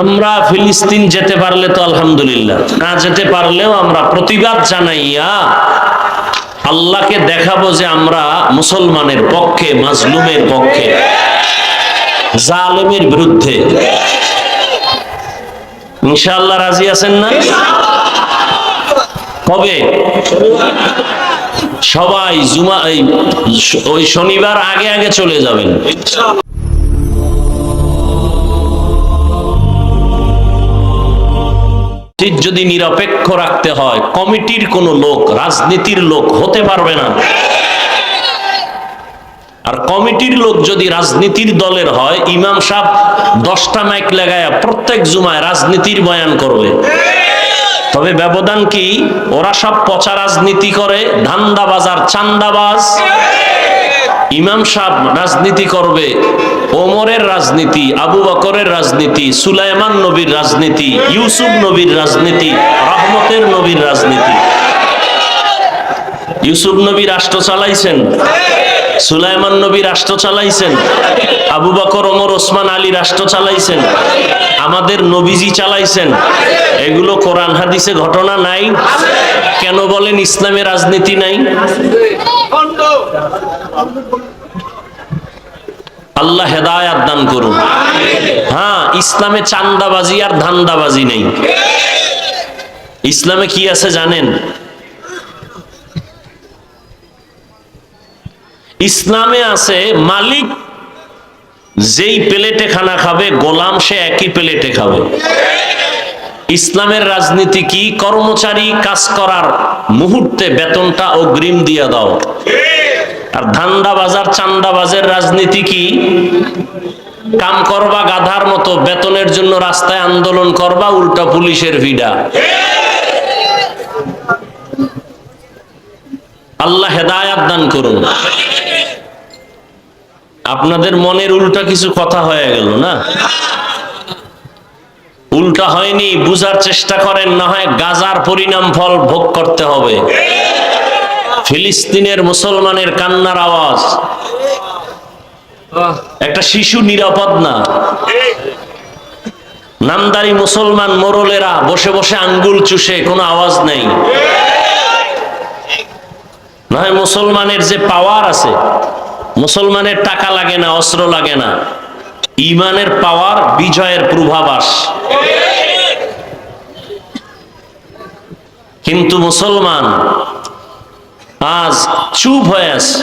আমরা ফিলিস্তিন যেতে পারলে তো আলহামদুলিল্লাহ, না যেতে পারলেও আমরা প্রতিবাদ জানাইয়া আল্লাহকে দেখাবো যে আমরা মুসলমানের পক্ষে, মাজলুমের পক্ষে, জালেমের বিরুদ্ধে। ইনশাআল্লাহ রাজি আছেন না? কবে? সবাই ওই শনিবার আগে আগে চলে যাবেন। যদি নিরপেক্ষ রাখতে হয়, কমিটির কোন লোক রাজনীতির লোক হতে পারবে না। আর কমিটির লোক যদি রাজনীতির দলের হয়, ইমাম সাহেব 10টা মাইক লাগায়া প্রত্যেক জুমায় রাজনীতির বয়ান করবে। তবে ব্যবধান কি? ওরা সব পচা রাজনীতি করে, ধান্দাবাজ আর চান্দাবাজ। ইমাম সাহেব রাজনীতি করবে ওমরের রাজনীতি, আবু বকরের রাজনীতি, সুলাইমান নবীর রাজনীতি, ইউসুফ নবীর রাজনীতি, রহমতের নবীর রাজনীতি। ইউসুফ নবী রাষ্ট্র চালাইছেন, সুলাইমান নবী রাষ্ট্র চালাইছেন, আবু বকর, ওমর, ওসমান, আলী রাষ্ট্র চালাইছেন, আমাদের নবীজি চালাইছেন। এগুলো কোরআন হাদিসে ঘটনা নাই? কেন বলেন ইসলামে রাজনীতি নাই? আল্লাহ হেদায়াত দান করুন। হ্যাঁ, ইসলামে চান্দাবাজি আর ধান্দাবাজি নেই। ইসলামে কি আছে জানেন? ইসলামে আছে মালিক যেই প্লেটে খানা খাবে, গোলাম সে একই প্লেটে খাবে। ইসলামের রাজনীতি কি? কর্মচারী কাজ করার মুহূর্তে বেতনটা অগ্রিম দিয়ে দাও। আর ধান্দাবাজার চান্দাবাজের রাজনীতি কি? কাম করবা গাধার মতো, বেতনের জন্য রাস্তায় আন্দোলন করবা, উল্টা পুলিশের ভিড়া। আল্লাহ হেদায়াত দান করুন। আপনাদের মনের উল্টা কিছু কথা হয়ে গেল না? উল্টা হয়নি, বুঝার চেষ্টা করেন, না হয় গাজার পরিণাম ফল ভোগ করতে হবে। ফিলিস্তিনের মুসলমানের কান্নার আওয়াজ, একটা শিশু নিরাপদ না। নামদারি মুসলমান মোরলেরা বসে বসে আঙ্গুল চুষে, কোনো আওয়াজ নেই। না হয় মুসলমানের যে পাওয়ার আছে, মুসলমানের টাকা লাগে না, অস্ত্র লাগে না, ঈমানের পাওয়ার, বিজয়ের পূর্বাভাস। কিন্তু মুসলমান আজ চুপ হয়ে আছে।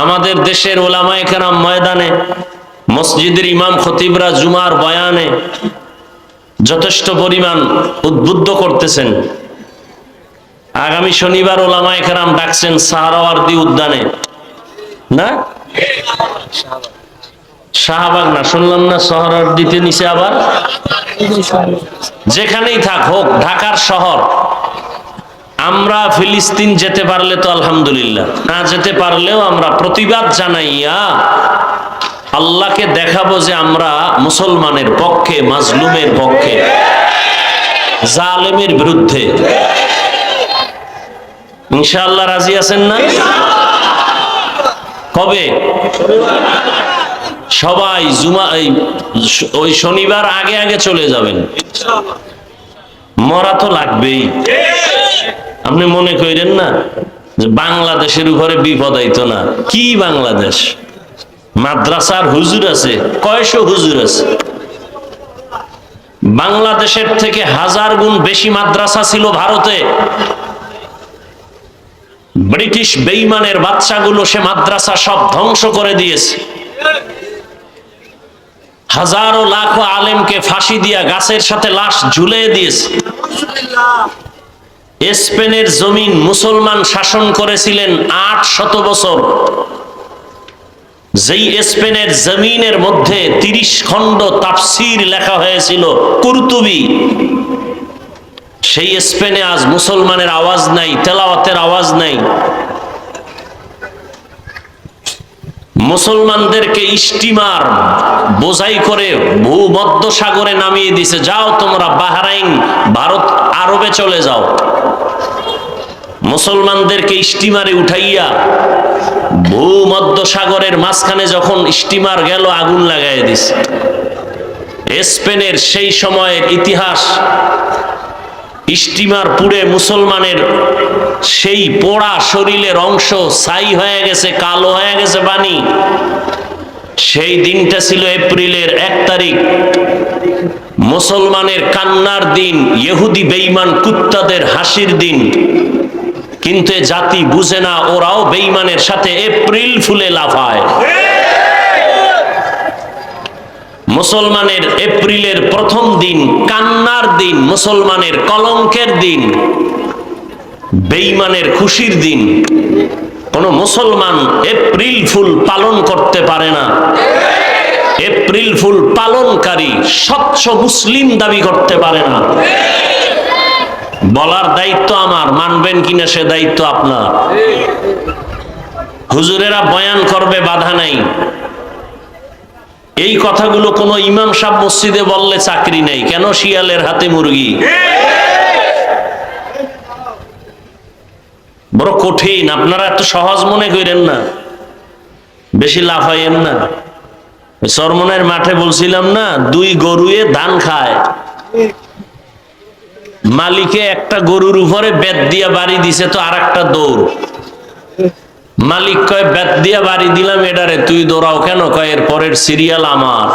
আমাদের দেশের ওলামায়ে কেরাম ময়দানে, মসজিদের ইমাম খতিবরা জুমার বয়ানে যথেষ্ট পরিমাণ উদ্বুদ্ধ করতেছেন। আগামী শনিবার ওলামায়ে কেরাম ডাকছেন সাহারাওয়ার্দী উদ্যানে, না শাহবাগ না, শুনলাম না সোহরাওয়ার্দীতে নিচে আবার। যেখানেই থাক হোক, ঢাকার শহর। আমরা ফিলিস্তিন যেতে পারলে তো আলহামদুলিল্লাহ, না যেতে পারলেও আমরা প্রতিবাদ জানাইয়া আল্লাহকে দেখাবো যে আমরা মুসলমানের পক্ষে, মাজলুমের পক্ষে, জালেমের বিরুদ্ধে। ইনশাআল্লাহ রাজি আছেন না? কবে? সবাই ওই শনিবার আগে আগে চলে যাবেন। মরা তো লাগবেই। আপনি মনে করেন না যে বাংলাদেশের উপরে বিপদ আইতো না? কি বাংলাদেশ? মাদ্রাসার হুজুর আছে, কয়শো হুজুর আছে। বাংলাদেশের থেকে 1000 গুণ বেশি মাদ্রাসা ছিল ভারতে। ব্রিটিশ বেঈমানের বাচ্চাগুলো সে মাদ্রাসা সব ধ্বংস করে দিয়েছে। হাজারো লাখো আলেমকে ফাঁসি দিয়া গাছের সাথে লাশ ঝুলিয়ে দিয়েছে। স্পেনের জমিন মুসলমান শাসন করেছিলেন 800 বছর। যেই স্পেনের জমিনের মধ্যে 30 খণ্ড তাফসীর লেখা হয়েছিল, কুরতুবী, সেই স্পেনে আজ মুসলমানের আওয়াজ নাই, তেলাওয়াতের আওয়াজ নাই। মুসলমানদেরকে স্টিমার বোঝাই করে ভূমধ্য সাগরে নামিয়ে দিছে, যাও তোমরা বাহরাইন, ভারত, আরবে চলে যাও। মুসলমানদেরকে স্টিমারে উঠাইয়া ভূমধ্য সাগরের মাঝখানে যখন স্টিমার গেল, আগুন লাগাই দিছে। স্পেনের সেই সময়ের ইতিহাস, স্টিমার পুড়ে মুসলমানের সেই পোড়া শরীরের অংশ ছাই হয়ে গেছে, কালো হয়ে গেছে পানি। সেই দিনটা ছিল এপ্রিলের 1 তারিখ, মুসলমানের কান্নার দিন, ইহুদি বেঈমান কুত্তাদের হাসির দিন। কিন্তু এ জাতি বুঝে না, ওরাও বেঈমানের সাথে এপ্রিল ফুলে লাফায়। মুসলমানের এপ্রিলের প্রথম দিন কান্নার দিন, মুসলমানের কলঙ্কের দিন, বেঈমানের খুশির দিন। কোন মুসলমান এপ্রিল ফুল পালন করতে পারে না। এপ্রিল ফুল পালনকারী স্বচ্ছ মুসলিম দাবি করতে পারে না। বলার দায়িত্ব আমার, মানবেন কিনা সে দায়িত্ব আপনার। হুজুরেরা বয়ান করবে, বাধা নাই। এই কথাগুলো কোন ইমাম সাহেব মসজিদে বললে চাকরি নেই, কেন? শিয়ালের হাতে মুরগি। বড় কঠিন, আপনারা এত সহজ মনে করেন না, বেশি লাফাইয়েন না। চরমনের মাঠে বলছিলাম না, 2 গরুয়ে ধান খায়, মালিকে একটা গরুর উপরে বেত দিয়া বাড়ি দিছে, তো আর একটা দৌড়। মালিক কয়, বেত দিয়া বাড়ি দিলাম এটারে, তুই দৌড়াও কেন? কয়, এর পরের সিরিয়াল আমার।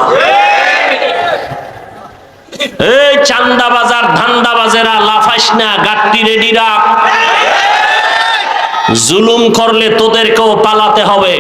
এই চান্দা বাজার ধান্দা বাজেরা, লাফাইস না, গাট্টি রেডি রাখ। জুলুম করলে তোদেরকেও পালাতে হবে।